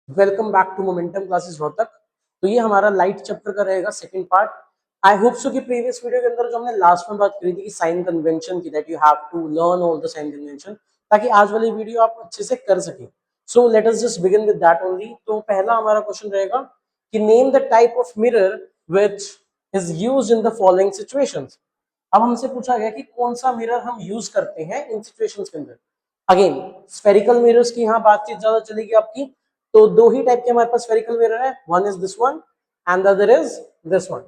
Welcome back to Momentum Classes Rohtak. तो ये हमारा लाइट चैप्टर का रहेगा second part. I hope so कि प्रीवियस वीडियो के अंदर जो हमने लास्ट में बात करी थी कि साइन कन्वेंशन की, that you have to learn all the sign convention, ताकि आज वाली वीडियो आप अच्छे से कर सकें। So let us just begin with that only. तो पहला हमारा क्वेश्चन रहेगा कि name the type of mirror which is used in the following situations. अब हमसे पूछा गया कि कौन सा मिरर हम यूज करते हैं इन सिचुएशंस के अंदर। अगेन स्फेरिकल मिरर्स की यहाँ बातचीत ज्यादा चलेगी आपकी। तो दो ही टाइप के हमारे पास स्फेरिकल मिरर है, one is this one and the other is this one.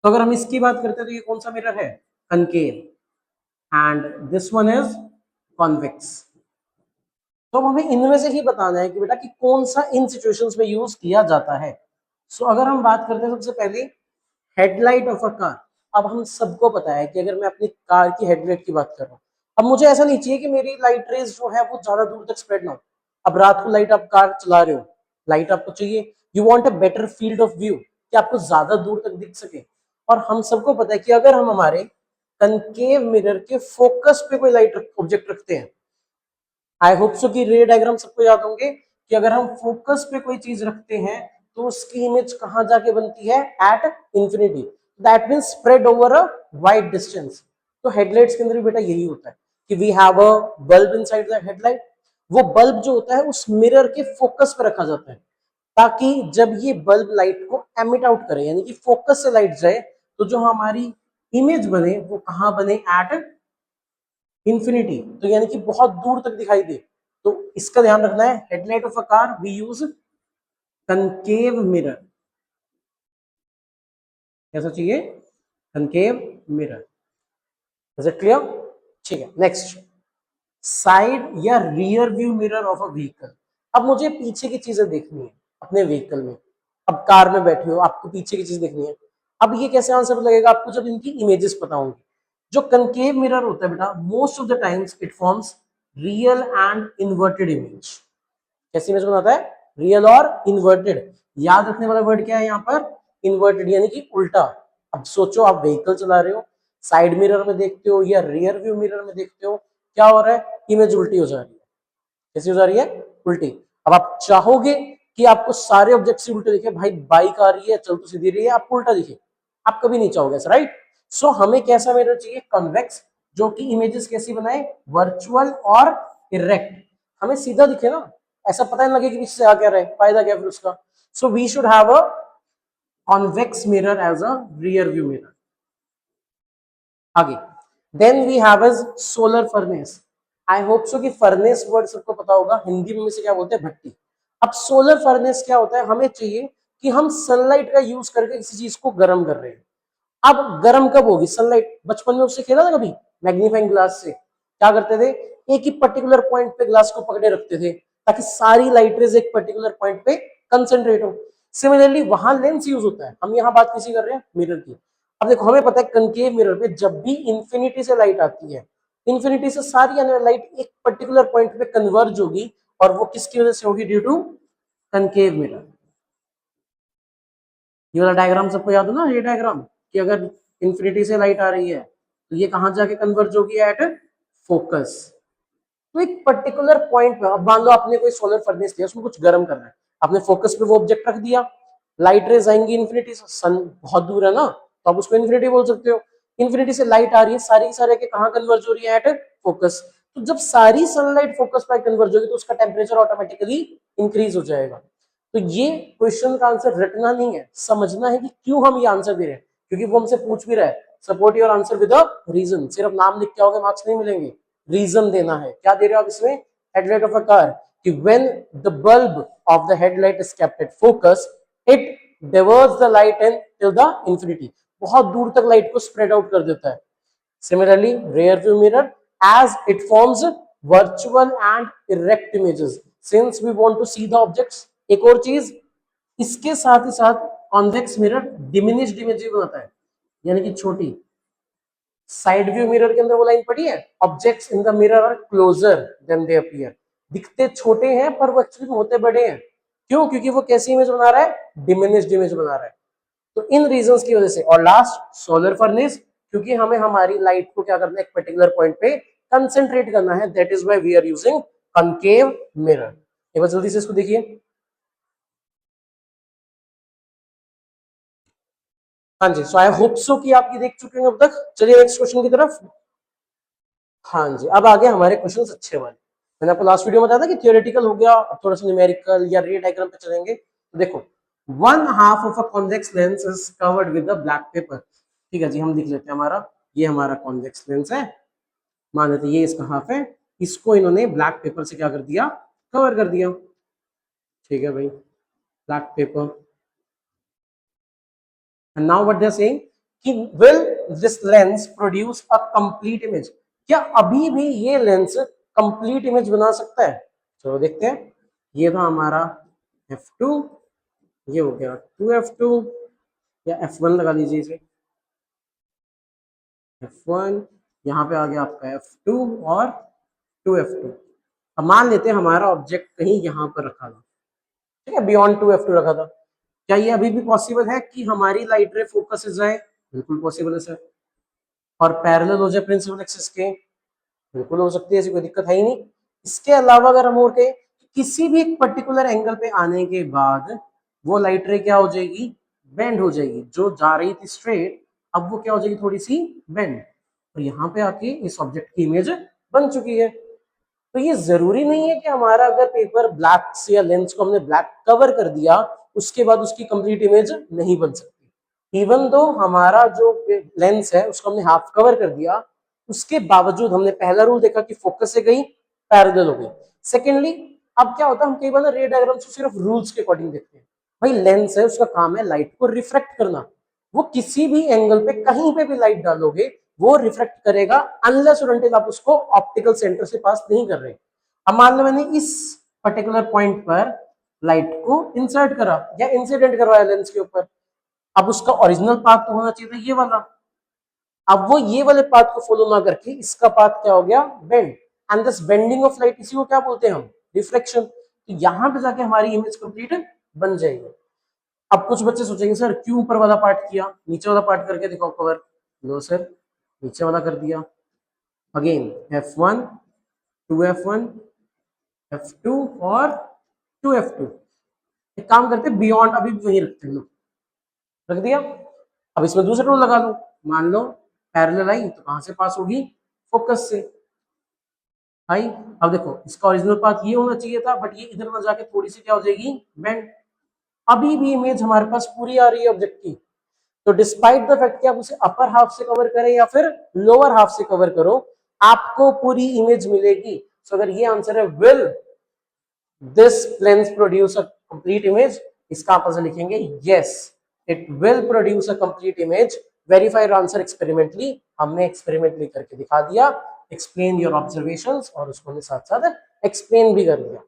तो अगर हम इसकी बात करते हैं तो ये कौन सा मिरर है? Concave. And this one is convex. तो हमें इनमें से ही बताना है कि बेटा कि कौन सा इन सिचुएशंस में यूज किया जाता है। सो अगर हम बात करते हैं सबसे पहले हेडलाइट ऑफ अ कार। अब हम सबको पता है कि अगर मैं अपनी कार की हेडलाइट की बात कर रहा हूँ, अब मुझे ऐसा नहीं चाहिए कि मेरी लाइट रेज जो है वो ज्यादा दूर तक स्प्रेड ना हो। अब रात को लाइट आप कार चला रहे हो, लाइट आपको चाहिए, you want a better field of view कि आपको ज्यादा दूर तक दिख सके। और हम सबको पता है कि अगर हम हमारे कनकेव मिरर के फोकस पे कोई लाइट ऑब्जेक्ट रखते हैं, आई होप सो कि रे डायग्राम सबको याद होंगे कि अगर हम फोकस पे कोई चीज रखते हैं तो उसकी इमेज कहां जाके बनती है? At infinity. That means spread over a wide distance. तो हेडलाइट्स के अंदर भी बेटा यही होता है कि we have a bulb inside the headlight. वो बल्ब जो होता है उस मिरर के फोकस पे रखा जाता है, ताकि जब ये बल्ब लाइट को एमिट आउट करे, यानी कि फोकस से लाइट जाए, तो जो हमारी इमेज बने वो कहां बने? At infinity. तो यानी कि बहुत दूर तक दिखाई दे। तो इसका ध्यान रखना है। Headlight of a car we use concave mirror. कैसा चाहिए? Concave mirror. Is it clear? ठीक है, नेक्स्ट, साइड या rear view mirror of a vehicle. अब मुझे पीछे की चीजें देखनी है अपने व्हीकल में। अब कार में बैठे हो, आपको पीछे की चीज देखनी है। अब ये कैसे आंसर लगेगा आपको? जब इनकी इमेजेस पता होंगी। जो कनकेव मिरर होता है बेटा, most of the times it forms real and inverted image. कैसी इमेज बनाता है? रियल और इन्वर्टेड। याद रखने वाला वर्ड क्या है यहाँ पर? इन्वर्टेड, यानी कि उल्टा। अब सोचो, आप व्हीकल चला रहे हो, साइड मिरर में देखते हो या रियर व्यू मिरर में देखते हो, क्या हो रहा है? इमेज उल्टी हो जा रही है। कैसी हो जा रही है? उल्टी। अब आप चाहोगे कि आपको सारे ऑब्जेक्ट्स उल्टे दिखे, भाई बाइक आ रही है, चल तो सीधी रही है, आपको उल्टा दिखे, आप कभी नहीं चाहोगे ऐसा, राइट? सो हमें कैसा मिरर चाहिए? कन्वेक्स, जो कि इमेजेस कैसी बनाए? वर्चुअल और इरेक्ट। हमें सीधा दिखे ना, ऐसा पता नहीं लगे कि इससे आ क्या रहा है, फायदा क्या फिर उसका। So we should have a convex mirror as a rear view mirror. आगे, then we have is solar furnace. I hope so कि फर्नेस वर्ड सबको पता होगा, हिंदी में से क्या बोलते हैं? भट्टी। अब सोलर फर्नेस क्या होता है? हमें चाहिए कि हम सनलाइट का यूज करके किसी चीज को गर्म कर रहे हैं। अब गर्म कब होगी सनलाइट? बचपन में उससे खेला था कभी? मैग्नीफाइंग ग्लास से क्या करते थे? एक ही पर्टिकुलर पॉइंट पे ग्लास को पकड़े रखते थे, ताकि सारी लाइट रेज एक पर्टिकुलर पॉइंट पे कंसेंट्रेट हो। सिमिलरली वहां लेंस यूज होता है। हम यहाँ बात किसी कर रहे हैं? मिरर की। अब देखो, हमें पता है कनकेव मिरर पे जब भी इंफिनिटी से लाइट आती है, इंफिनिटी से सारी आने वाली लाइट एक पर्टिकुलर पॉइंट पे कन्वर्ज होगी, और वो किसकी वजह से होगी? Due to concave mirror. ये वाला डायग्राम सबको याद हो ना, ये डायग्राम, कि अगर इंफिनिटी से लाइट आ रही है तो ये कहां जाके कन्वर्ज होगी? At focus. तो एक पर्टिकुलर पॉइंट पे, अब मान लो आपने कोई सोलर फर्नेस लिया, उसमें कुछ गर्म करना है, आपने फोकस पे वो ऑब्जेक्ट रख दिया, लाइट रेज आएंगी इंफिनिटी से, सन बहुत दूर है ना, तो आप उसको इंफिनिटी बोल सकते हो। इंफिनिटी से लाइट आ रही है, सारी की सारे के कहां कन्वर्ज हो रही है? At focus. तो जब सारी सनलाइट फोकस पर कन्वर्ज होगी तो उसका टेम्परेचर ऑटोमेटिकली इंक्रीज हो जाएगा। तो ये क्वेश्चन का आंसर रटना नहीं है, समझना है कि क्यों हम ये आंसर दे रहे हैं, क्योंकि वो हमसे पूछ भी रहा है। Support your answer with a reason. सिर्फ नाम लिख के आओगे मार्क्स नहीं मिलेंगे, रीजन देना है। क्या दे रहे हो आप इसमें? हेडलाइट ऑफ अ कार, कि when the bulb of the headlight is kept at focus, it diverge the light in till the infinity. बहुत दूर तक लाइट को स्प्रेड आउट कर देता है। Similarly, rear view mirror, as it forms virtual and erect images since we want to see the objects. एक और चीज, इसके साथ ही साथ कॉन्वेक्स मिरर डिमिनिश्ड इमेज भी बनाता है, यानी कि छोटी। साइड व्यू मिरर के अंदर वो लाइन पड़ी है, objects in the mirror are closer than they appear. दिखते छोटे हैं पर वो एक्चुअली होते बड़े हैं। क्यों? क्योंकि वो कैसी इमेज बना रहा है? डिमिनिश्ड इमेज बना रहा है। तो इन रीजंस की वजह से। और लास्ट, सोलर फर्नेस, क्योंकि हमें हमारी लाइट को क्या करना है? एक पर्टिकुलर पॉइंट पे कंसेंट्रेट करना है, that is why we are using concave mirror. एक बार जल्दी से इसको देखिए। हाँ जी, सो आई होप सो कि आप ये देख चुके हैं अब तक। चलिए नेक्स्ट क्वेश्चन की तरफ। हाँ जी, अब आगे हमारे क्वेश्चन अच्छे वाले। मैंने आपको लास्ट वीडियो में बताया था कि थियोरेटिकल हो गया, अब थोड़ा सा न्यूमेरिकल या रे डायग्राम पे चलेंगे। तो देखो, one half of a convex lens is covered with a black pepper. ठीक है जी, हम लिख लेते हैं हमारा, ये हमारा कॉन्वेक्स लेंस है, मान लेते ये इसका हाफ है, इसको इन्होंने ब्लैक पेपर से क्या कर दिया, कवर कर दिया। ठीक है भाई, black pepper. And now what they are saying कि will this lens produce a complete image? क्या अभी भी ये लेंस कंप्लीट इमेज बना सकता है? चलो देखते हैं। ये था हमारा f2, ये हो गया 2f2 या f1 लगा लीजिए इसे, f1, यहाँ पे आ गया आपका f2 और 2f2। अब मान लेते हैं हमारा ऑब्जेक्ट कहीं यहाँ पर रखा था, ठीक है, बियॉन्ड 2f2 रखा था। क्या ये अभी भी पॉसिबल है कि हमारी लाइट रे फोकस जाए? बिल्कुल पॉसिबल है सर। और पैरेलल हो जाए प्रिंसिपल एक्सिस के? बिल्कुल हो सकती है, ऐसी कोई दिक्कत है ही नहीं। इसके अलावा अगर हम और कहें किसी भी एक पर्टिकुलर एंगल पे आने के बाद वो लाइट रे क्या हो जाएगी, बेंड हो जाएगी। जो जा रही थी स्ट्रेट, अब वो क्या हो जाएगी, थोड़ी सी बेंड। तो यहाँ पे आके इस ऑब्जेक्ट की इमेज बन चुकी है। तो ये जरूरी नहीं है कि हमारा अगर पेपर ब्लैक से या लेंस को हमने ब्लैक कवर कर दिया उसके बाद उसकी कंप्लीट इमेज नहीं बन सकती। इवन दो हमारा जो लेंस है उसको हमने हाफ कवर कर दिया, उसके बावजूद हमने पहला रूल देखा कि फोकस से गई, पैरेलल हो गई। सेकेंडली, अब क्या होता है, हम कई बार रे डायग्राम से सिर्फ रूल्स के अकॉर्डिंग देखते हैं। भाई लेंस है, उसका काम है लाइट को रिफ्रेक्ट करना। वो किसी भी एंगल पे कहीं पे भी लाइट डालोगे वो रिफ्लेक्ट करेगा, अनलेस और अनटिल आप उसको ऑप्टिकल सेंटर से पास नहीं कर रहे। अब मान लो मैंने इस पर्टिकुलर पॉइंट पर लाइट को इंसर्ट करा या इंसिडेंट करवाया लेंस के ऊपर, अब उसका ओरिजिनल पाथ तो होना चाहिए था ये वाला। अब वो ये वाले पाथ को फॉलो ना करके इसका पाथ क्या हो गया, bend. And this bending of light, इसी को क्या बोलते हैं हम, रिफ्लेक्शन। तो यहां पे जाके हमारी इमेज कंप्लीट बन जाएगी। अब कुछ बच्चे सोचेंगे सर क्यों ऊपर वाला पार्ट किया, नीचे वाला पार्ट करके दिखाओ कवर। लो सर, नीचे वाला कर दिया। अगेन f1, 2f1, f2 और 2f2। एक काम करते हैं, बियॉन्ड अभी भी वही रखते हैं लोग, रख दिया। अब इसमें दूसरा रूल लगा लो, मान लो पैरेलल आई तो कहां से पास होगी, फोकस से आई। अब देखो इसका ओरिजिनल पाथ ये होना चाहिए था, बट ये इधर में जाके थोड़ी सी क्या हो जाएगी, बेंड। अभी भी इमेज हमारे पास पूरी आ रही है ऑब्जेक्ट की। तो डिस्पाइट द फैक्ट कि आप उसे अपर हाफ से कवर करें या फिर लोअर हाफ से कवर करो, आपको पूरी इमेज मिलेगी। सो अगर ये आंसर है will this lens produce a complete image, इसका आप आंसर लिखेंगे yes, it will produce a complete image. Verified answer experimentally, हमने एक्सपेरिमेंटली करके दिखा दिया। एक्सप्लेन योर ऑब्जर्वेशंस, और उसको हमने साथ साथ एक्सप्लेन भी कर दिया।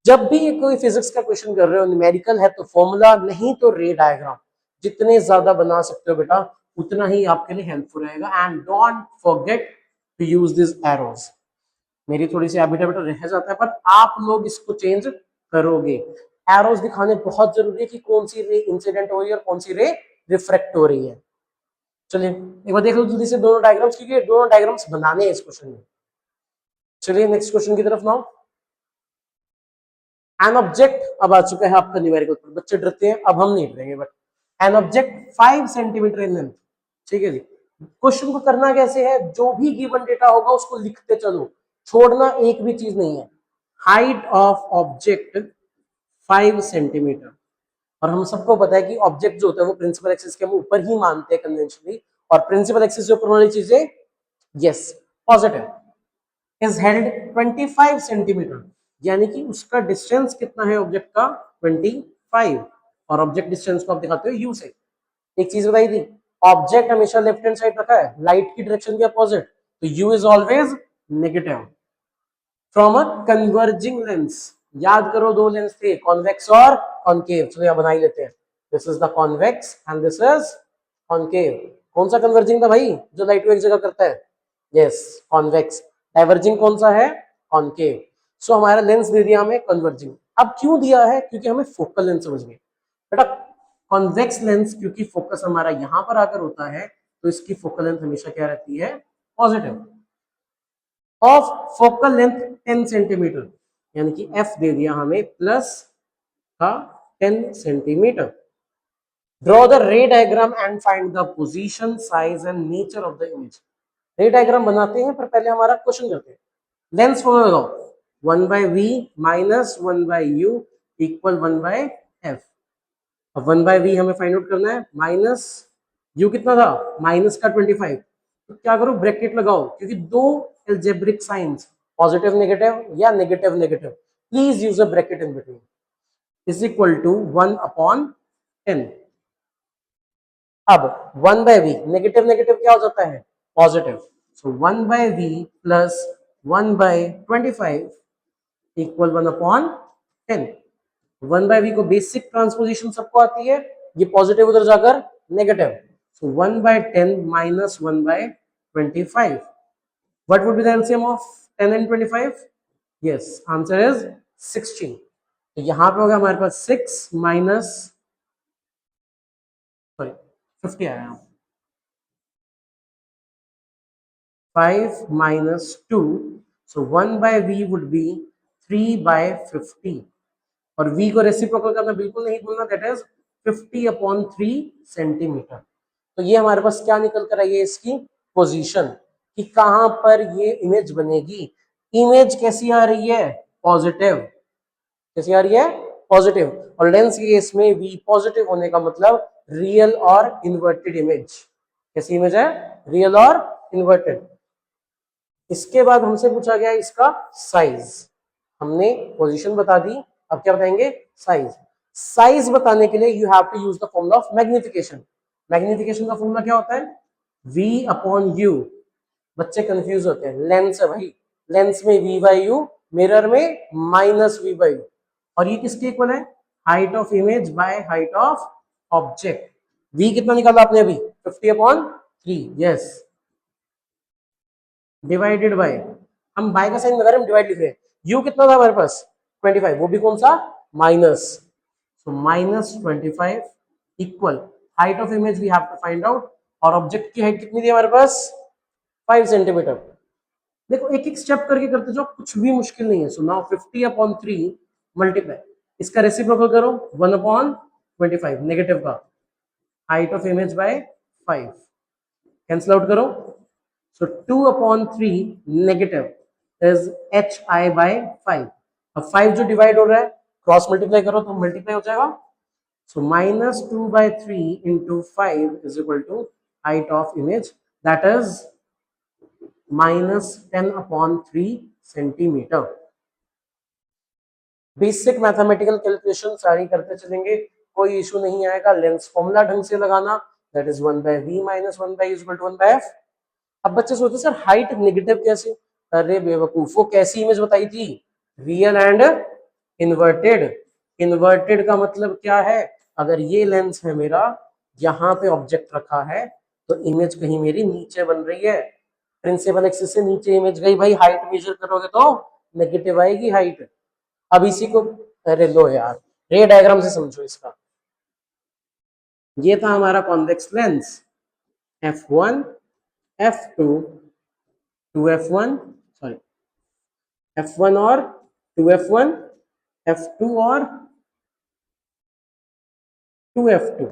जब भी कोई फिजिक्स का क्वेश्चन कर रहे हो, न्यूमेरिकल है तो फॉर्मूला, नहीं तो रे डायग्राम, जितने ज्यादा बना सकते हो बेटा उतना ही आपके लिए हेल्पफुल रहेगा। And don't forget to use this arrows. मेरी थोड़ी सी हैबिट रह जाता है, पर आप लोग इसको चेंज करोगे। एरोज दिखाने बहुत जरूरी है कि कौन सी रे इंसिडेंट हो रही है और कौन सी रे रिफ्रेक्ट हो रही है। चलिए एक बार देख लो जल्दी से दोनों डायग्राम्स, क्योंकि दोनों डायग्राम्स बनाने हैं इस क्वेश्चन में। चलिए नेक्स्ट क्वेश्चन की तरफ नाउ। एन ऑब्जेक्ट, अब आ चुका है आपका न्यूमेरिकल पर, बच्चे डरते हैं, अब हम नहीं डरेंगे। But an object 5 centimetre in length, ठीक है जी। क्वेश्चन को करना कैसे है, जो भी गिवन डेटा होगा उसको लिखते चलो, छोड़ना एक भी चीज नहीं है। हाइट ऑफ ऑब्जेक्ट 5 सेंटीमीटर, और हम सबको पता है कि ऑब्जेक्ट जो होता है वो प्रिंसिपल एक्सिस के हम ऊपर ही मानते हैं कन्वेंशनली, और प्रिंसिपल एक्सिस से ऊपर वाली चीजें yes positive, is held 25 centimetre, यानी कि उसका डिस्टेंस कितना है ऑब्जेक्ट का, 25। और ऑब्जेक्ट डिस्टेंस को आप दिखाते हो यू से। एक चीज बताई थी, ऑब्जेक्ट हमेशा लेफ्ट हैंड साइड रखा है, लाइट की डायरेक्शन के अपोजिट, तो you is always negative. From a converging lens, याद करो दो लेंस थे, कॉन्वेक्स और कॉन्केव, चलो यहां बना ही लेते हैं। This is the convex and this is concave. कौन सा कन्वर्जिंग था भाई, जो लाइट को एक जगह करता है, यस कॉन्वेक्स। डाइवर्जिंग कौन सा है, कॉन्केव। सो हमारा लेंस दे दिया हमें कन्वर्जिंग। अब क्यों दिया है, क्योंकि हमें फोकल लेंथ समझ गए बेटा। कॉन्वेक्स लेंस क्योंकि फोकस हमारा यहां पर आकर होता है, तो इसकी फोकल लेंथ हमेशा क्या रहती है, positive. Of focal length 10 centimetre, यानी कि f दे दिया हमें प्लस का 10 सेंटीमीटर। ड्रॉ द रे diagram and find the position size and nature of the image. रे डायग्राम बनाते हैं पर पहले हमारा क्वेश्चन करते हैं। लेंस फॉर्मूला लगाओ 1 by V minus 1 by U equal 1 by F. अब 1 बाय वी हमें फाइंड आउट करना है, माइनस यू कितना था माइनस का 25, तो क्या करो ब्रैकेट लगाओ, क्योंकि दो एल्जेब्रिक साइंस पॉजिटिव नेगेटिव या negative negative, please use a bracket in between, is equal to 1 upon 10। अब 1 बाय वी नेगेटिव नेगेटिव क्या हो जाता है positive, so 1 by V plus 1 by 25 equal 1 upon 10। 1 by V को बेसिक ट्रांसपोजिशन सबको आती है, ये पॉजिटिव उधर जाकर negative, so 1 by 10 minus 1 by 25। What would be the LCM of 10 and 25? Yes, answer is 16। तो यहां पे होगा हमारे पास 6 माइनस सॉरी 50 आया, 5 minus 2, so 1 by v would be 3 by 50, और v को रेसिप्रोकल करना बिल्कुल नहीं भूलना, दैट इज 50 अपॉन 3 सेंटीमीटर। तो ये हमारे पास क्या निकल कर आई है इसकी पोजीशन, कि कहां पर ये इमेज बनेगी। इमेज कैसी आ रही है पॉजिटिव, कैसी आ रही है पॉजिटिव, और लेंस के केस में v पॉजिटिव होने का मतलब रियल और इन्वर्टेड इमेज। कैसी इमेज है रियल और इन्वर्टेड। इसके बाद हमसे पूछा गया इसका साइज, हमने पोजीशन बता दी, अब क्या बताएंगे साइज। साइज बताने के लिए you have to use the formula of magnification. मैग्निफिकेशन का फॉर्मूला क्या होता है v अपॉन यू। बच्चे कंफ्यूज होते हैं, लेंस है भाई, लेंस में v बाई यू, मिरर में माइनस v बाई यू, और ये किसके इक्वल है height of image by height of object. v कितना निकाला आपने अभी 50 अपॉन 3, यस, डिवाइडेड बाय, हम बाय का साइन लगा रहे हैं, डिवाइड लिख रहे हैं। u कितना था हमारे पास 25, वो भी कौन सा minus, so minus 25 equal height of image we have to find out, और ऑब्जेक्ट की हाइट कितनी थी हमारे पास 5 सेंटीमीटर। देखो एक एक स्टेप करके करते जाओ, कुछ भी मुश्किल नहीं है। सो नाउ 50 अपॉन 3 मल्टीप्लाई, इसका रेसिप्रोकल करो 1 अपॉन 25 नेगेटिव का, height of image bye 5, cancel out करो, so 2 upon 3 negative is hi by 5। अब 5 जो डिवाइड हो रहा है क्रॉस मल्टीप्लाई करो तो मल्टीप्लाई हो जाएगा, so minus 2 by 3 into 5 is equal to height of image, that is minus 10 upon 3 centimetre. Basic mathematical calculation सारी करते चलेंगे, कोई इशू नहीं आएगा। लेंस फॉर्मूला ढंग से लगाना, that is 1 by v minus 1 by is equal to 1 by f। अब बच्चे सोचते सर हाइट नेगेटिव कैसे, अरे बेवकूफ, वो कैसी इमेज बताई थी रियल एंड इन्वर्टेड। इन्वर्टेड का मतलब क्या है, अगर ये लेंस है मेरा, यहाँ पे ऑब्जेक्ट रखा है, तो इमेज कहीं मेरी नीचे बन रही है, प्रिंसिपल एक्सिस से नीचे इमेज गई, भाई हाइट मेजर करोगे तो नेगेटिव आएगी हाइट। अब इसी को, अरे लो यार रे डायग्राम से समझो इसका। ये था हमारा convex lens f1 f2 2f1 sorry f1 और 2f1 f2 और 2f2।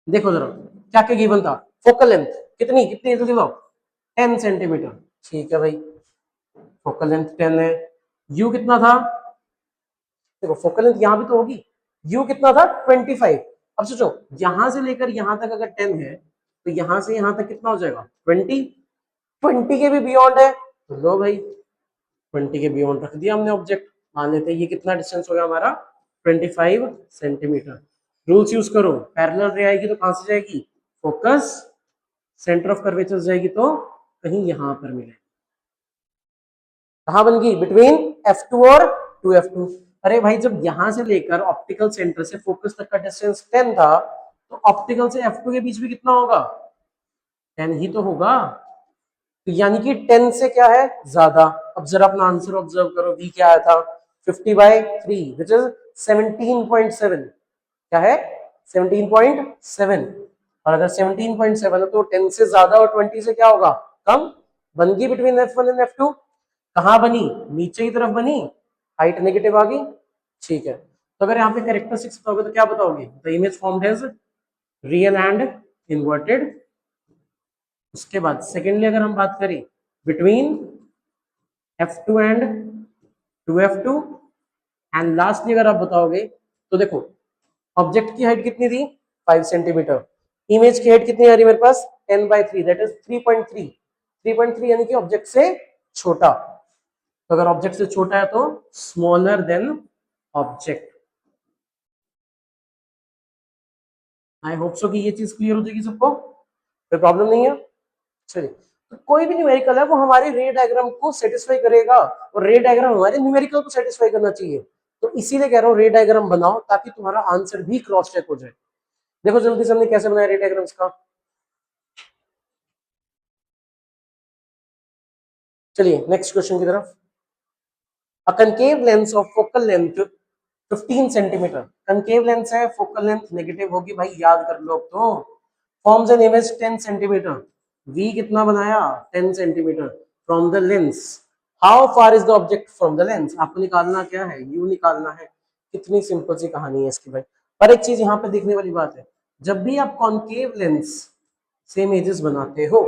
देखो जरा क्या क्या गिवन था, फोकल लेंथ कितनी कितनी जल्दी लो 10 सेंटीमीटर, ठीक है भाई, फोकल लेंथ 10 है। u कितना था, देखो फोकल लेंथ यहां भी तो होगी, u कितना था 25। अब सोचो यहां से लेकर यहां तक अगर 10 है, तो यहां से यहां तक कितना हो जाएगा 20, 20 के भी बियॉन्ड है, तो लो भाई 20 के बियॉन्ड रख दिया हमने ऑब्जेक्ट। मान लेते हैं ये कितना डिस्टेंस हो गया हमारा 25 सेंटीमीटर। रूल्स यूज करो, पैरेलल रे आएगी तो कहां से जाएगी फोकस, सेंटर ऑफ कर्वेचर जाएगी तो कहीं यहां पर मिले, कहां बन गई बिटवीन f2 और 2f2। अरे भाई जब यहां से लेकर ऑप्टिकल सेंटर से फोकस तक का डिस्टेंस 10 था, तो ऑप्टिकल से f2 के बीच में कितना होगा 10 ही तो होगा, तो यानी कि 10 से क्या है ज्यादा। अब जरा अपना आंसर ऑब्जर्व करो, v क्या आया था 50 बाई 3 विच इज 17.7, क्या है 17.7, और अगर 17.7 है तो 10 से ज्यादा और 20 से क्या होगा कम, बन गई बिटवीन f1 एंड f2। कहाँ बनी, नीचे की तरफ बनी, हाइट नेगेटिव आ गई, ठीक है। तो अगर यहाँ पे कैरेक्टरिस्टिक्स बताओगे तो क्या बताओगे, the image formed has real and inverted. उसके बाद सेकेंडली अगर हम बात करें between F2 and 2F2, and lastly अगर आप बताओगे तो देखो ऑब्जेक्ट की हाइट कितनी थी 5 सेंटीमीटर, इमेज की हाइट कितनी आ रही है मेरे पास 10/3 दैट इज 3.3 यानी कि ऑब्जेक्ट से छोटा। तो अगर ऑब्जेक्ट से छोटा है तो स्मॉलर देन ऑब्जेक्ट। आई होप सो कि ये चीज क्लियर हो जाएगी सबको, कोई प्रॉब्लम नहीं है। चलिए, तो कोई भी न्यूमेरिकल है वो हमारे रे डायग्राम को सेटिस्फाई करेगा, और रे डायग्राम हमारे न्यूमेरिकल को सेटिस्फाई करना चाहिए। तो इसीलिए कह रहा हूँ रे डायग्राम बनाओ ताकि तुम्हारा आंसर भी क्रॉस चेक हो जाए। देखो जल्दी से हमने कैसे बनाया रे डायग्राम्स का। चलिए नेक्स्ट क्वेश्चन की तरफ। A concave lens of focal length 15 centimetre, concave lens है, फोकल लेंथ नेगेटिव होगी भाई, याद कर लो। अब तो forms an image 10 centimetre, v कितना बनाया 10 centimetre from the lens. How far is the object from the lens, आपको निकालना क्या है, यू निकालना है। कितनी सिंपल सी कहानी है इसकी भाई। पर एक चीज यहाँ पे देखने वाली बात है, जब भी आप कॉन्केव लेंस से इमेजेस बनाते हो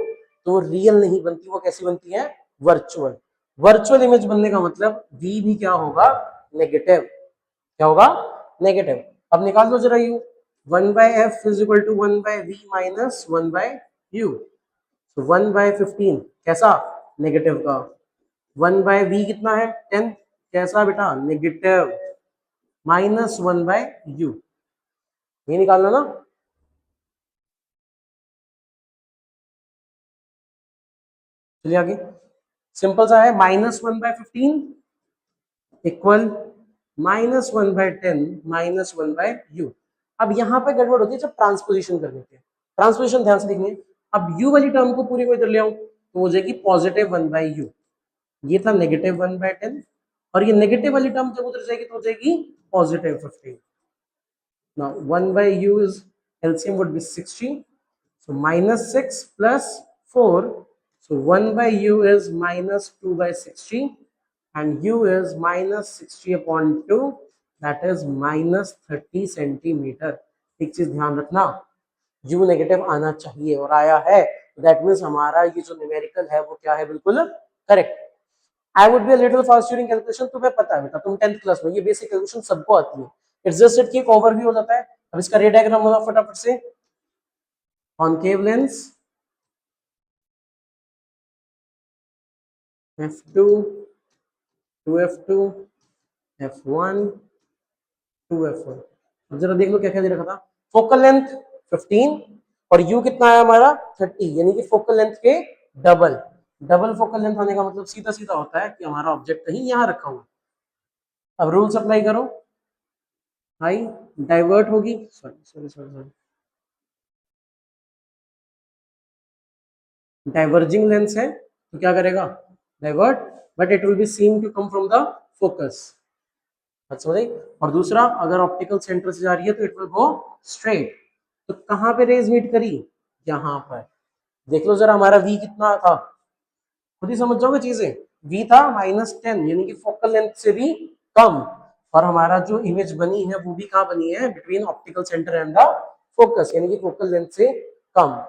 तो वो रियल नहीं बनती, वो कैसी बनती है, वर्चुअल। वर्चुअल इमेज बनने का मतलब v भी क्या होगा, नेगेटिव। क्या होगा, नेगेटिव। अब निकाल दो जरा U, 1/f is equal to 1/v minus 1/u। तो 1/15 कैसा, नेगेटिव का। 1/v कितना है 10, कैसा बेटा, नेगेटिव, माइनस 1/u, ये निकालना ना। चलिए आगे, सिंपल सा है, -1/15 इक्वल -1/10 माइनस 1/u। अब यहाँ पे गड़बड़ होती है जब ट्रांसपोजिशन करने के, ट्रांसपोजिशन ध्यान से देखनी है। अब u वाली टर्म को पूरी को इधर ले आऊं तो हो जाएगी पॉजिटिव 1/u, ये था नेगेटिव 1/10, और ये नेगेटिव वाली टर्म जब उधर जाएगी तो हो जाएगी positive 15। Now 1/u is LCM would be 60, so -6 plus 4, so 1/u is -2/60 and u is -60/2, that is -30 centimetre. एक चीज ध्यान रखना, u नेगेटिव आना चाहिए और आया है, दैट मीन्स हमारा ये जो न्यूमेरिकल है वो क्या है, बिल्कुल correct. I would be little fast during calculation, तुम्हें पता है बेटा, तुम 10th क्लास में, ये बेसिक कैलकुलेशन सबको आती है। इट्स जस्ट इट की एक ओवरव्यू हो जाता है। अब इसका रे डायग्राम होगा फटाफट से। Concave lens f2 2f2 f1 2f1। अब जरा देख लो क्या क्या दे रखा था, फोकल लेंथ 15 और u कितना है हमारा 30, यानी कि फोकल लेंथ के डबल। डबल फोकल लेंथ होने का मतलब सीधा सीधा होता है कि हमारा ऑब्जेक्ट कहीं यहाँ रखा हुआ। अब रूल्स अप्लाई करो, आई डाइवर्ट होगी, sorry sorry sorry sorry, diverging lens है तो क्या करेगा, divert, but it will be seen to come from the focus. अच्छा समझ। और दूसरा, अगर ऑप्टिकल सेंटर से जा रही है तो इट विल गो स्ट्रेट। तो कहां पे रेज मीट करी, यहां पर। देख लो जरा हमारा v कितना था, खुद ही समझ जाओगे चीजें। v था -10 यानी कि फोकल लेंथ से भी कम, और हमारा जो इमेज बनी है वो भी कहाँ बनी है, between optical centre and the focus, यानी कि फोकल लेंथ से कम।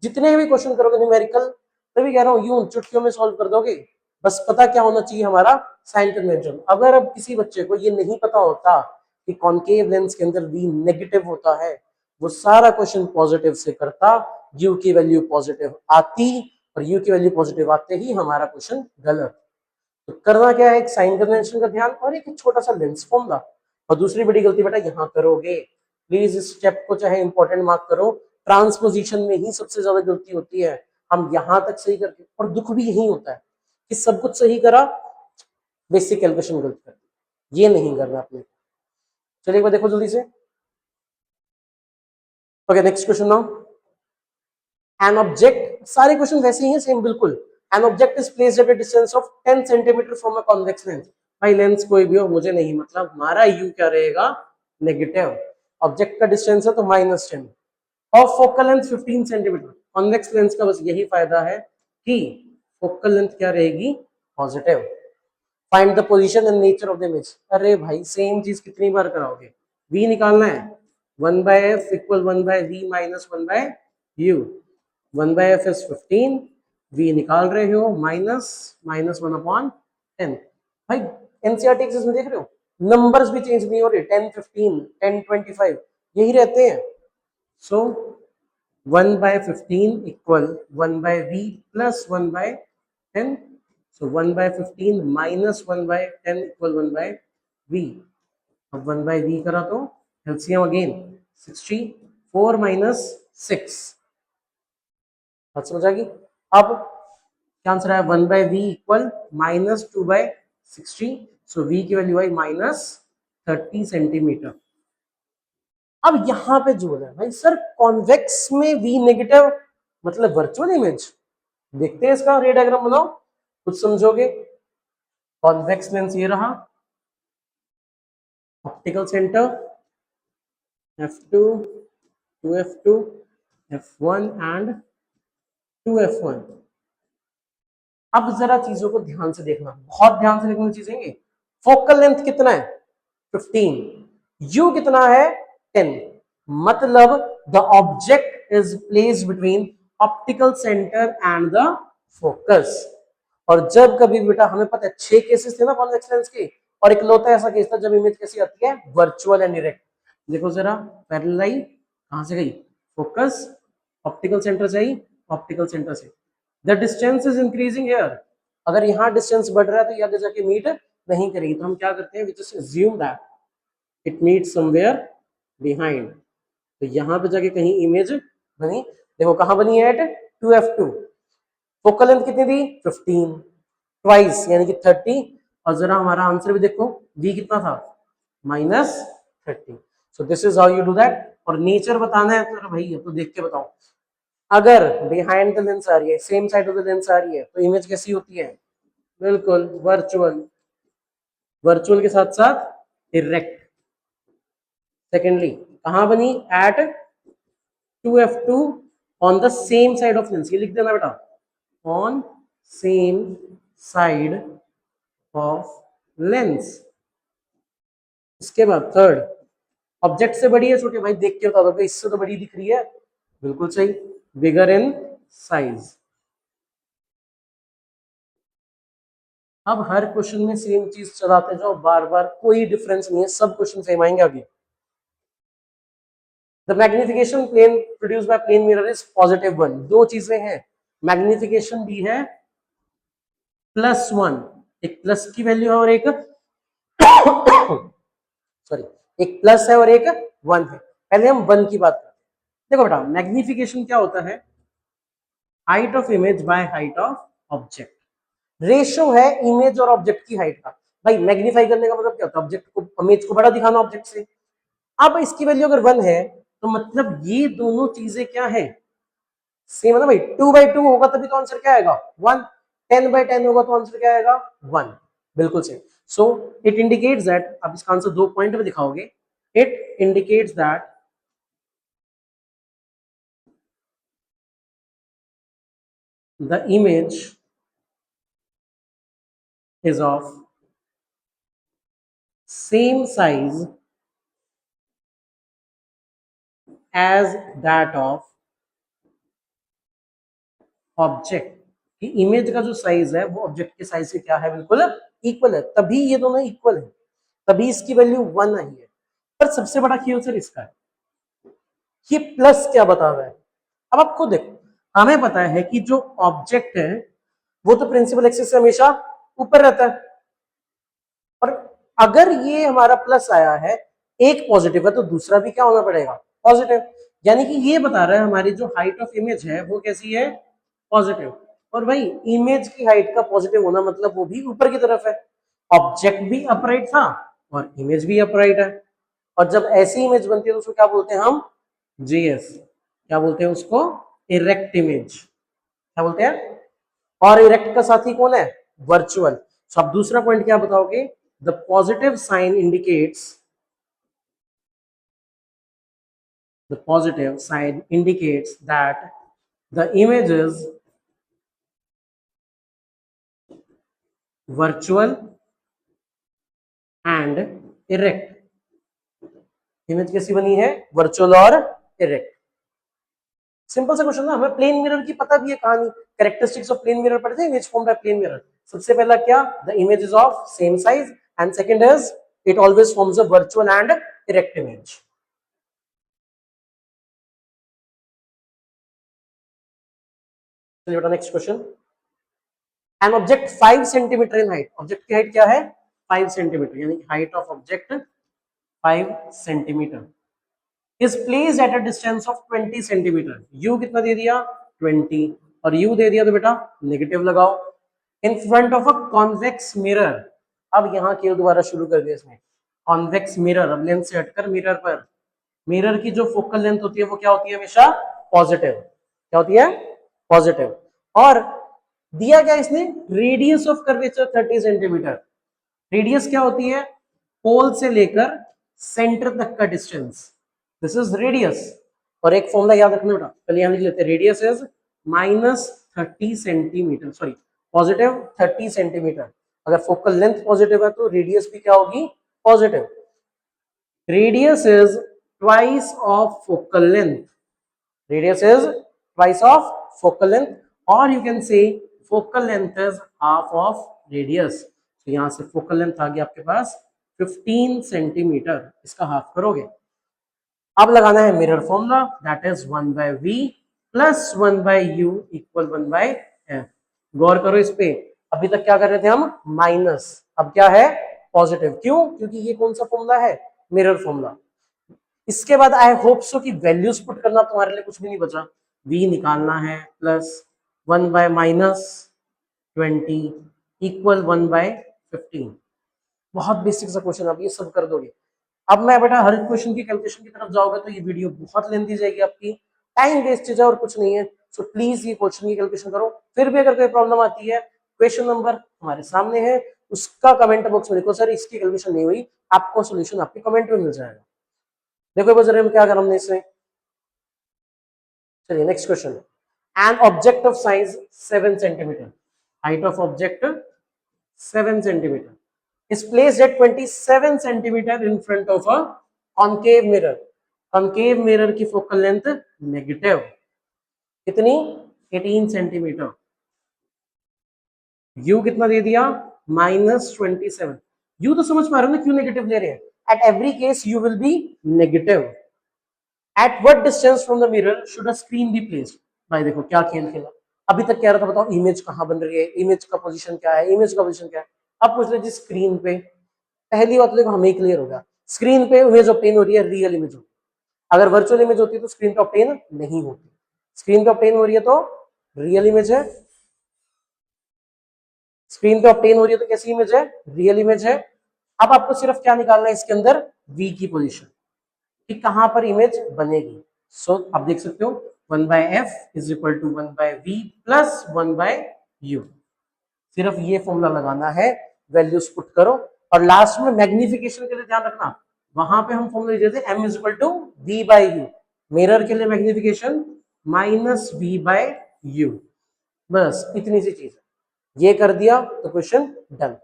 जितने भी क्वेश्चन करोगे न्यूमेरिकल, तभी कह रहा हूँ यूं चुटकियों में सॉल्व कर दोगे। बस पता क्या होना चाहिए, हमारा साइन कन्वेंशन। अगर अब किसी बच्चे को ये नहीं पता होता कि कॉनकेव लेंस के अंदर v नेगेटिव होता है, वो सारा क्वेश्चन पॉजिटिव से करता, u की वैल्यू पॉजिटिव आती, और u की वैल्यू पॉजिटिव आते ही हमारा क्वेश्चन गलत। तो करना क्या है, एक साइन कन्वेंशन का ध्यान और एक छोटा सा लेंस फॉर्मूला। और दूसरी बड़ी गलती बेटा यहाँ करोगे, प्लीज इस स्टेप को चाहे इंपॉर्टेंट मार्क करो, ट्रांसपोजिशन में ही सबसे ज्यादा गलती होती है। हम यहां तक सही करके, और दुख भी यही होता है कि सब कुछ सही करा, बेसिक कैलकुलेशन गलत कर, ये नहीं करना अपने। चलिए एक बार देखो जल्दी से। Okay next question now. An object, सारे क्वेश्चन वैसे ही हैं सेम बिल्कुल। An object is placed at a distance of 10 centimetre from a convex lens. भाई लेंस कोई भी हो मुझे नहीं मतलब, हमारा यू क्या रहेगा, नेगेटिव। ऑब्जेक्ट का डिस्टेंस है तो -10, और focal length 15 centimetre. Convex lens का बस यही फायदा है कि फोकल लेंथ क्या रहेगी, positive. Find the position and nature of the image. अरे भाई सेम चीज कितनी बार कराओगे, v निकालना है, 1/f equal 1/v minus 1/u। 1/f is 15, v निकाल रहे हो माइनस माइनस 1/10। भाई एनसीईआरटी एक्सेस में देख रहे हो नंबर्स भी चेंज नहीं हो रहे, 10 15 10 25 यही रहते हैं। सो 1/15 equal 1/v plus 1/10। So 1/15 minus 1/10 equal 1/v। अब 1/v करा तो LCM अगेन 64 minus 6। बात समझ आ गई। अब क्या आंसर आया, 1/v इक्वल माइनस 2/60। सो v की वैल्यू आई माइनस 30 सेंटीमीटर। अब यहां पे जो है भाई सर कॉन्वेक्स में v नेगेटिव मतलब वर्चुअल इमेज। देखते हैं इसका रे डायग्राम बनाओ, कुछ समझोगे। कॉन्वेक्स लेंस ये रहा, optical centre f2 2f2 f1 and 2f1। अब जरा चीजों को ध्यान से देखना, बहुत ध्यान से देखने चीजें। फोकल लेंथ कितना है 15, यू कितना है 10, मतलब the object is placed between optical centre and the focus. और जब कभी बेटा हमें पता है 6 केसेस थे ना कॉन्वेक्स लेंस के, और इकलौता ऐसा केस था जब इमेज कैसी आती है वर्चुअल एंड डायरेक्ट। देखो जरा पैरेलल आई कहां से गई, फोकस ऑप्टिकल सेंटर से आई, ऑप्टिकल सेंटर से। The distance is increasing here, अगर यहाँ डिस्टेंस बढ़ रहा है तो ये आगे जाके मीट नहीं करेगी, तो हम क्या करते हैं, we just assume that it meets somewhere behind. तो यहाँ पे जाके कहीं इमेज बनी, देखो कहाँ बनी है एट 2f2। फोकल लेंथ कितनी थी 15, ट्वाइस यानी कि 30। और जरा हमारा आंसर भी देखो v कितना था minus 30। So this is how you do that. और नेचर बताना है तो भाई तो देख के बताओ, अगर बिहाइंड द लेंस आ रही है, same side of the lens आ रही है, तो इमेज कैसी होती है, बिल्कुल वर्चुअल, वर्चुअल के साथ साथ इरेक्ट। सेकेंडली कहां बनी at 2f2 on the same side of lens, ये लिख देना बेटा, on same side of lens. इसके बाद थर्ड, ऑब्जेक्ट से बड़ी है छोटी, भाई देख के बता दो इससे तो बड़ी दिख रही है, बिल्कुल सही, बिगर इन साइज। अब हर क्वेश्चन में सेम चीज चलाते जाओ बार बार, कोई डिफरेंस नहीं है, सब क्वेश्चन सेम आएंगे आगे। The magnification plane produce by plane mirror is +1। दो चीजें हैं, मैग्निफिकेशन भी है +1, एक प्लस की वैल्यू है और एक सॉरी एक प्लस है और एक 1 है। पहले हम 1 की बात करते हैं। देखो बेटा मैग्निफिकेशन क्या होता है, height of image by height of object, ratio है इमेज और ऑब्जेक्ट की हाइट का। भाई मैग्नीफाई करने का मतलब क्या होता है, ऑब्जेक्ट को, इमेज को बड़ा दिखाना ऑब्जेक्ट से। अब इसकी वैल्यू अगर 1 है तो मतलब ये दोनों चीजें क्या है, सेम है ना भाई। 2/2 होगा तभी तो आंसर क्या आएगा 1, 10/10 होगा तो आंसर क्या आएगा 1, बिल्कुल same. So it indicates that, अब इसका आंसर 2 पॉइंट में दिखाओगे, it indicates that the image is of same size as that of object, कि इमेज का जो साइज है वो ऑब्जेक्ट के साइज से क्या है, बिल्कुल इक्वल है, तभी ये दोनों इक्वल है, तभी इसकी वैल्यू 1 आई है। पर सबसे बड़ा की आंसर इसका है, ये प्लस क्या बता रहा है। अब आप खुद देखो, हमें पता है कि जो ऑब्जेक्ट है वो तो प्रिंसिपल एक्सिस से हमेशा ऊपर रहता है, और अगर ये हमारा प्लस आया है, एक पॉजिटिव है तो दूसरा भी क्या होना पड़ेगा पॉजिटिव, यानी कि ये बता रहा है हमारी जो हाइट ऑफ इमेज है वो कैसी है पॉजिटिव। और भाई इमेज की हाइट का पॉजिटिव होना मतलब वो भी ऊपर की तरफ है, ऑब्जेक्ट भी अपराइट था और इमेज भी अपराइट है। और जब ऐसी इमेज बनती है तो उसको क्या बोलते हैं हम, जीएस, क्या बोलते हैं उसको, इरेक्ट इमेज, क्या बोलते हैं। और इरेक्ट का साथी कौन है, वर्चुअल। तो आप दूसरा पॉइंट क्या बताओगे, the positive sign indicates, the positive sign indicates that the image is virtual and erect. Image कैसी बनी है? वर्चुअल और इरेक्ट। सिंपल सा क्वेश्चन ना, हमें प्लेन मिरर की पता भी है कहानी। कैरेक्टरिस्टिक्स ऑफ प्लेन मिरर पढ़ते हैं, image form by plane mirror. सबसे पहला क्या? The image is of same size, and second is it always forms a virtual and erect image. चलिए बेटा next question. An object 5 centimetre in height. Object की height क्या है? 5 centimetre, यानी height of object 5 centimetre is placed at a distance of 20 centimetre. U कितना दे दिया? 20, और यू दे दिया तो बेटा नेगेटिव लगाओ। In front of a convex mirror. अब यहाँ के दोबारा शुरू कर दिया इसने। कॉन्वेक्स मिरर, अब लेंस से हटकर मिरर पर। मिरर की जो फोकल लेंथ होती है वो क्या होती है? हमेशा पॉजिटिव। क्या होती है? पॉजिटिव। और दिया क्या इसने? Radius of curvature 30 centimetre. Radius क्या होती है? पोल से लेकर सेंटर तक का डिस्टेंस, दिस इज रेडियस। और एक फॉर्मूला याद रखना बेटा, पहले यहां लिख लेते हैं। Radius is -30 centimetre, sorry positive 30 centimetre. अगर फोकल लेंथ पॉजिटिव है तो रेडियस भी क्या होगी? Positive. Radius is twice of focal length. Radius is twice of focal length, or you can say focal length is half of radius. तो यहां से focal length आ गया आपके पास 15 सेंटीमीटर, इसका हाफ करोगे। अब लगाना है mirror formula, that is 1/v plus 1/u equal 1/f। गौर करो इस पे, अभी तक क्या कर रहे थे हम? माइनस, अब क्या है? पॉजिटिव। क्यों? क्योंकि ये कौन सा फॉर्मूला है? Mirror formula. इसके बाद आई होप सो कि वैल्यूज पुट करना तुम्हारे लिए कुछ भी नहीं बचा। v निकालना है, प्लस 1/-20 इक्वल 1/15। बहुत बेसिक सा क्वेश्चन, आप ये सब कर दोगे। अब मैं बेटा हर क्वेश्चन की कैलकुलेशन की तरफ जाओगे तो ये वीडियो बहुत लेंथी जाएगी, आपकी टाइम वेस्टेज है और कुछ नहीं है। सो प्लीज ये क्वेश्चन की कैलकुलेशन करो। फिर भी अगर कोई प्रॉब्लम आती है, क्वेश्चन नंबर हमारे सामने है, उसका कमेंट बॉक्स में लिखो, सर इसकी कैलकुलेशन नहीं हुई, आपको सोल्यूशन आपके कमेंट में मिल जाएगा। देखो बजर में क्या करा हमने इसमें। चलिए next question. An object of size 7 centimetre, height of object 7 centimetre is placed eight 27 centimetre in front of a concave mirror. Concave mirror की फोकल लेंथ नेगेटिव कितनी? 18 सेंटीमीटर। यू कितना दे दिया? -27। यू तो समझ पा रहे हो ना क्यों नेगेटिव ले रहे हैं? At every case you will be negative. At what distance from the mirror should a screen be placed. भाई देखो क्या खेल खेला। अभी तक कह रहा था बताओ इमेज कहां बन रही है, इमेज का पोजीशन क्या है, इमेज का पोजीशन क्या है। अब पूछ रहे जी स्क्रीन पे। पहली बात तो देखो हमें क्लियर होगा, स्क्रीन पे इमेज ऑब्टेन हो रही है, रियल इमेज होती है। अगर वर्चुअल इमेज होती है तो स्क्रीन पे ऑब्टेन नहीं होती। स्क्रीन पे ऑब्टेन हो रही है तो रियल इमेज है। स्क्रीन पे ऑब्टेन हो रही है तो कैसी इमेज है? रियल इमेज है। अब आपको सिर्फ क्या निकालना है इसके अंदर? वी की पोजीशन, कि कहां पर इमेज बनेगी। सो आप देख सकते हो 1/f is equal to 1/v plus 1/u। सिर्फ ये फॉर्मूला लगाना है, वैल्यूज पुट करो, और लास्ट में मैग्निफिकेशन के लिए ध्यान रखना, वहां पे हम फॉर्मूला देते हैं m is equal to v by you. Mirror के लिए मैग्निफिकेशन -v/u। बस इतनी सी चीज है, ये कर दिया तो question done.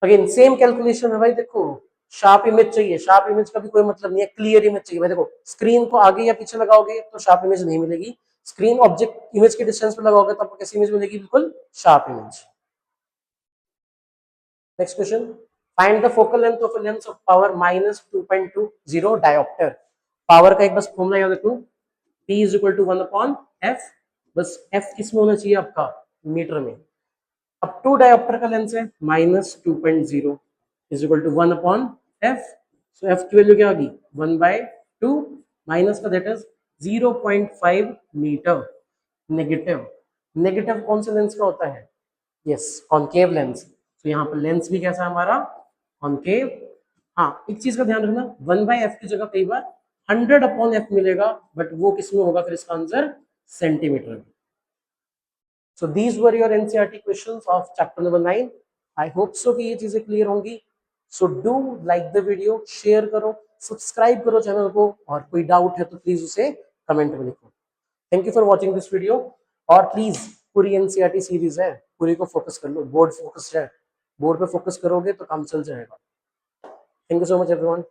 Again same calculation है भाई। देखो शार्प इमेज चाहिए, शार्प इमेज का भी कोई मतलब नहीं है, क्लियर इमेज चाहिए भाई। देखो स्क्रीन को आगे या पीछे लगाओगे तो शार्प इमेज नहीं मिलेगी, स्क्रीन ऑब्जेक्ट इमेज के डिस्टेंस पे लगाओगे तो आपको कैसी इमेज मिलेगी? बिल्कुल sharp image. Next question. Find the focal length of a lens of power -2.20 dioptre. Power का एक बस फॉर्मूला याद रखो, P is equal to 1/f। बस f किस में होना चाहिए आपका? मीटर में। अब 2 डायोप्टर का लेंस है, -2.0 is equal to 1/f। So f की वैल्यू क्या आ गई? 1/2 माइनस का that is 0.5 metre. Negative, negative कौन से लेंस का होता है? Yes concave lens. तो यहाँ पर लेंस भी कैसा है हमारा? कॉनकेव। हाँ एक चीज का ध्यान रखना, 1/f की जगह कई बार 100/f मिलेगा, बट वो किस में होगा फिर इसका आंसर? सेंटीमीटर में। So these were your NCERT questions of chapter number 9. I hope so कि ये चीजें क्लियर होंगी। So do like the video, share करो, सब्सक्राइब करो चैनल को, और कोई डाउट है तो प्लीज उसे कमेंट में लिखो। Thank you for watching this video, और प्लीज पूरी एनसीईआरटी सीरीज है, पूरी को फोकस कर लो, बोर्ड फोकस्ड है, बोर्ड पे फोकस करोगे तो काम चल जाएगा। Thank you so much everyone.